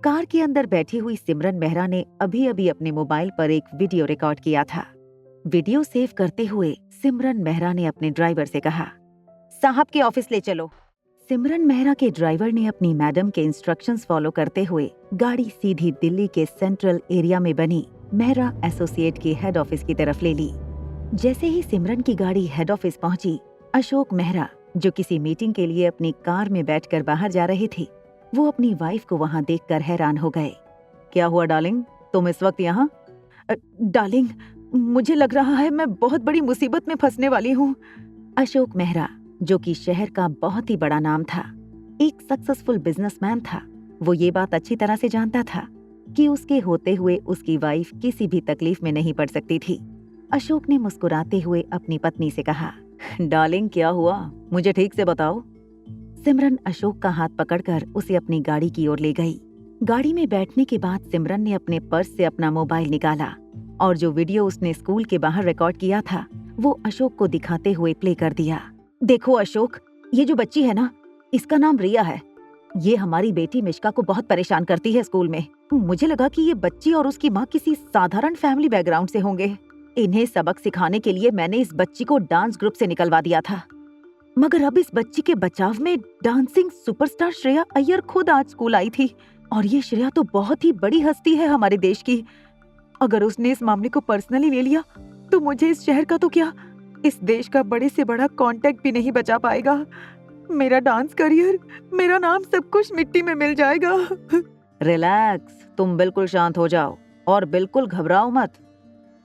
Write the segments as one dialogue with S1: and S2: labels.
S1: Car के अंदर बैठी हुई सिमरन मेहरा ने अभी अभी अपने मोबाइल पर एक वीडियो रिकॉर्ड किया था। वीडियो सेव करते हुए सिमरन मेहरा ने अपने ड्राइवर से कहा, साहब के ऑफिस ले चलो। सिमरन मेहरा के ड्राइवर ने अपनी मैडम के इंस्ट्रक्शंस फॉलो करते हुए गाड़ी सीधी दिल्ली के सेंट्रल एरिया में बनी मेहरा एसोसिएट के हेड ऑफिस की तरफ ले ली। जैसे ही सिमरन की गाड़ी हेड ऑफिस पहुंची, अशोक मेहरा, जो किसी मीटिंग के लिए अपनी कार में बैठकर बाहर जा रहे थे, वो अपनी वाइफ को वहां देखकर हैरान हो गए। क्या हुआ डार्लिंग, तुम इस वक्त यहाँ? डार्लिंग, मुझे लग रहा है मैं बहुत बड़ी मुसीबत में फंसने वाली हूँ। अशोक मेहरा, जो कि शहर का बहुत ही बड़ा नाम था, एक सक्सेसफुल बिजनेसमैन था, वो ये बात अच्छी तरह से जानता था कि उसके होते हुए उसकी वाइफ किसी भी तकलीफ में नहीं पड़ सकती थी। अशोक ने मुस्कुराते हुए अपनी पत्नी से कहा, डार्लिंग क्या हुआ, मुझे ठीक से बताओ। सिमरन अशोक का हाथ पकड़कर उसे अपनी गाड़ी की ओर ले गई। गाड़ी में बैठने के बाद सिमरन ने अपने पर्स से अपना मोबाइल निकाला और जो वीडियो उसने स्कूल के बाहर रिकॉर्ड किया था, वो अशोक को दिखाते हुए प्ले कर दिया। देखो अशोक, ये जो बच्ची है ना, इसका नाम रिया है। ये हमारी बेटी मिश्का को बहुत परेशान करती है स्कूल में। मुझे लगा कि ये बच्ची और उसकी माँ किसी साधारण फैमिली बैकग्राउंड से होंगे। इन्हें सबक सिखाने के लिए मैंने इस बच्ची को डांस ग्रुप से निकलवा दिया था, मगर अब इस बच्ची के बचाव में डांसिंग सुपरस्टार श्रेया अय्यर खुद आज स्कूल आई थी। और ये श्रेया तो बहुत ही बड़ी हस्ती है हमारे देश की। अगर उसने इस मामले को पर्सनली ले लिया तो मुझे इस शहर का तो क्या, इस देश का बड़े से बड़ा कांटेक्ट भी नहीं बचा पाएगा। मेरा डांस करियर, मेरा नाम, सब कुछ मिट्टी में मिल जाएगा। रिलैक्स, तुम बिल्कुल शांत हो जाओ और बिल्कुल घबराओ मत।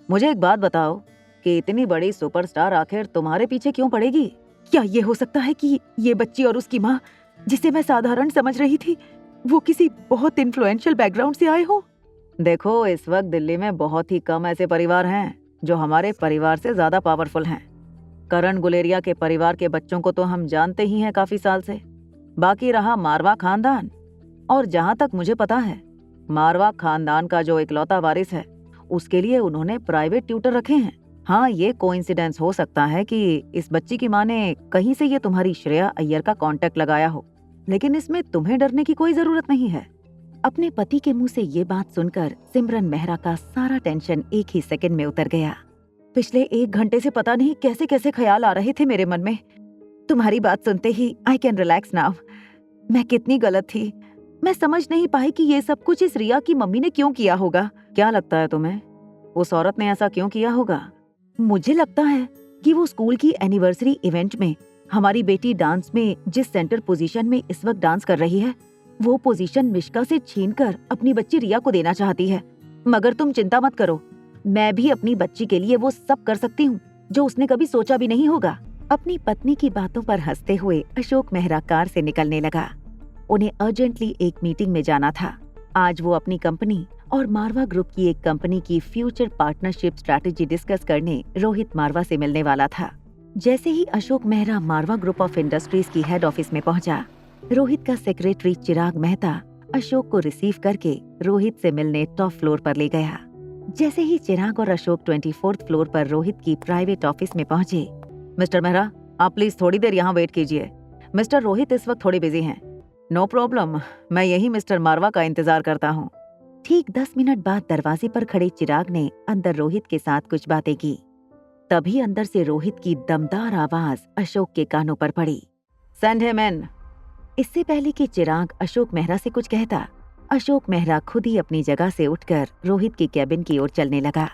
S1: मुझे एक बात बताओ कि इतनी बड़ी सुपरस्टार आखिर तुम्हारे पीछे क्यों पड़ेगी? क्या ये हो सकता है कि ये बच्ची और उसकी माँ, जिसे मैं साधारण समझ रही थी, वो किसी बहुत इन्फ्लुएंशियल बैकग्राउंड से आए हो? देखो, इस वक्त दिल्ली में बहुत ही कम ऐसे परिवार हैं जो हमारे परिवार से ज्यादा पावरफुल हैं। करण गुलेरिया के परिवार के बच्चों को तो हम जानते ही हैं काफी साल से। बाकी रहा मारवा खानदान, और जहां तक मुझे पता है, मारवा खानदान का जो इकलौता वारिस है, उसके लिए उन्होंने प्राइवेट ट्यूटर रखे हैं। हाँ, ये कोइंसिडेंस हो सकता है कि इस बच्ची की माँ ने कहीं से ये तुम्हारी श्रेया अय्यर का कांटेक्ट लगाया हो, लेकिन इसमें तुम्हें डरने की कोई जरूरत नहीं है। अपने पति के मुंह से ये बात सुनकर सिमरन मेहरा का सारा टेंशन एक ही सेकंड में उतर गया। पिछले 1 घंटे से पता नहीं कैसे कैसे ख्याल आ रहे थे मेरे मन में। तुम्हारी बात सुनते ही आई कैन रिलैक्स नाउ। मैं कितनी गलत थी। मैं समझ नहीं पाई कि ये सब कुछ इस रिया की मम्मी ने क्यों किया होगा। क्या लगता है तुम्हें, उस औरत ने ऐसा क्यों किया होगा? मुझे लगता है कि वो स्कूल की एनिवर्सरी इवेंट में हमारी बेटी डांस में जिस सेंटर पोजीशन में इस वक्त डांस कर रही है, वो पोजीशन मिश्का से छीनकर अपनी बच्ची रिया को देना चाहती है। मगर तुम चिंता मत करो, मैं भी अपनी बच्ची के लिए वो सब कर सकती हूँ जो उसने कभी सोचा भी नहीं होगा। अपनी पत्नी की बातों पर हंसते हुए अशोक मेहरा कार से निकलने लगा। उन्हें अर्जेंटली एक मीटिंग में जाना था। आज वो अपनी कंपनी और मारवा ग्रुप की एक कंपनी की फ्यूचर पार्टनरशिप स्ट्रैटेजी डिस्कस करने रोहित मारवा से मिलने वाला था। जैसे ही अशोक मेहरा मारवा ग्रुप ऑफ इंडस्ट्रीज की हेड ऑफिस में पहुंचा, रोहित का सेक्रेटरी चिराग मेहता अशोक को रिसीव करके रोहित से मिलने टॉप फ्लोर पर ले गया। जैसे ही चिराग और अशोक 24th फ्लोर पर रोहित की प्राइवेट ऑफिस में पहुंचे, मिस्टर मेहरा, आप प्लीज थोड़ी देर यहाँ वेट कीजिए। मिस्टर रोहित इस वक्त थोड़ी बिजी हैं। नो प्रॉब्लम, मैं यही मिस्टर मारवा का इंतजार करता हूँ। ठीक 10 मिनट बाद दरवाजे पर खड़े चिराग ने अंदर रोहित के साथ कुछ बातें की। तभी अंदर से रोहित की दमदार आवाज अशोक के कानों पर पड़ी, सेंड हिम इन। इससे पहले कि चिराग अशोक मेहरा से कुछ कहता, अशोक मेहरा खुद ही अपनी जगह से उठकर रोहित की कैबिन की ओर चलने लगा।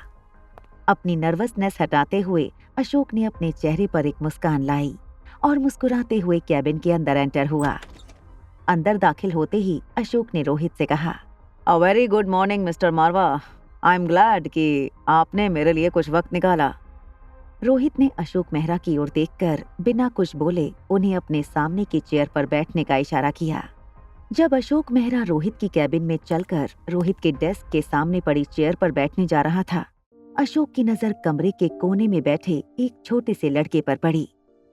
S1: अपनी नर्वसनेस हटाते हुए अशोक ने अपने चेहरे पर एक मुस्कान लाई और मुस्कुराते हुए कैबिन के अंदर एंटर हुआ। अंदर दाखिल होते ही अशोक ने रोहित से कहा, a very good morning mister Marwa, I am glad कि आपने मेरे लिए कुछ वक्त निकाला। रोहित ने अशोक मेहरा की ओर देखकर बिना कुछ बोले उन्हें अपने सामने की चेयर पर बैठने का इशारा किया। जब अशोक मेहरा रोहित की कैबिन में चलकर रोहित के डेस्क के सामने पड़ी चेयर पर बैठने जा रहा था, अशोक की नजर कमरे के कोने में बैठे एक छोटे से लड़के पर पड़ी।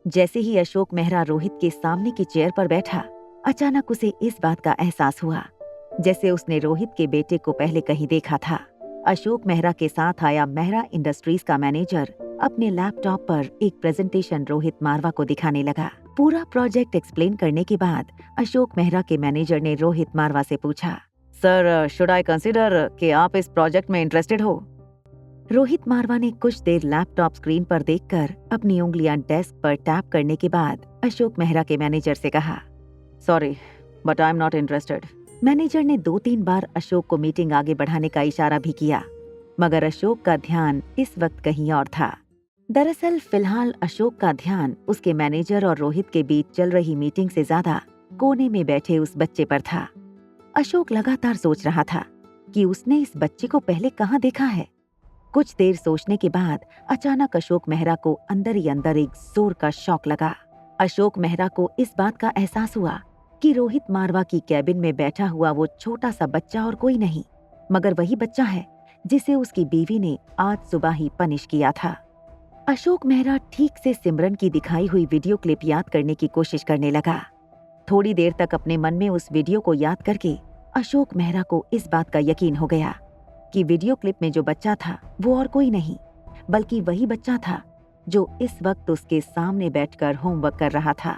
S1: जैसे ही अशोक मेहरा रोहित के सामने की चेयर पर बैठा, अचानक उसे इस बात का एहसास हुआ जैसे उसने रोहित के बेटे को पहले कहीं देखा था। अशोक मेहरा के साथ आया मेहरा इंडस्ट्रीज का मैनेजर अपने लैपटॉप पर एक प्रेजेंटेशन रोहित मारवा को दिखाने लगा। पूरा प्रोजेक्ट एक्सप्लेन करने के बाद अशोक मेहरा के मैनेजर ने रोहित मारवा से पूछा, सर, शुड आई कंसिडर कि आप इस प्रोजेक्ट में इंटरेस्टेड हो? रोहित मारवा ने कुछ देर लैपटॉप स्क्रीन पर देखकर अपनी उंगलियां डेस्क पर टैप करने के बाद अशोक मेहरा के मैनेजर से कहा, sorry but I am not interested. Manager ने 2-3 बार अशोक को मीटिंग आगे बढ़ाने का इशारा भी किया, मगर अशोक का ध्यान इस वक्त कहीं और था। दरअसल फिलहाल अशोक का ध्यान उसके मैनेजर और रोहित के बीच चल रही मीटिंग से ज्यादा कोने में बैठे उस बच्चे पर था। अशोक लगातार सोच रहा था कि उसने इस बच्चे को पहले कहाँ देखा है। कुछ देर सोचने के बाद अचानक अशोक मेहरा को अंदर ही अंदर एक जोर का शॉक लगा। अशोक मेहरा को इस बात का एहसास हुआ कि रोहित मारवा की कैबिन में बैठा हुआ वो छोटा सा बच्चा और कोई नहीं, मगर वही बच्चा है जिसे उसकी बीवी ने आज सुबह ही पनिश किया था। अशोक मेहरा ठीक से सिमरन की दिखाई हुई वीडियो क्लिप याद करने की कोशिश करने लगा। थोड़ी देर तक अपने मन में उस वीडियो को याद करके अशोक मेहरा को इस बात का यकीन हो गया कि वीडियो क्लिप में जो बच्चा था वो और कोई नहीं बल्कि वही बच्चा था जो इस वक्त उसके सामने बैठकर होमवर्क कर रहा था,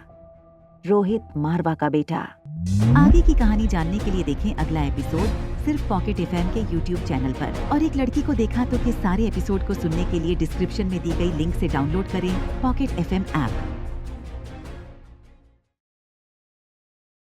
S1: रोहित मारवा का बेटा।
S2: आगे की कहानी जानने के लिए देखें अगला एपिसोड सिर्फ पॉकेट एफएम के यूट्यूब चैनल पर। और एक लड़की को देखा तो के सारे एपिसोड को सुनने के लिए डिस्क्रिप्शन में दी गई लिंक से डाउनलोड करें पॉकेट एफएम ऐप।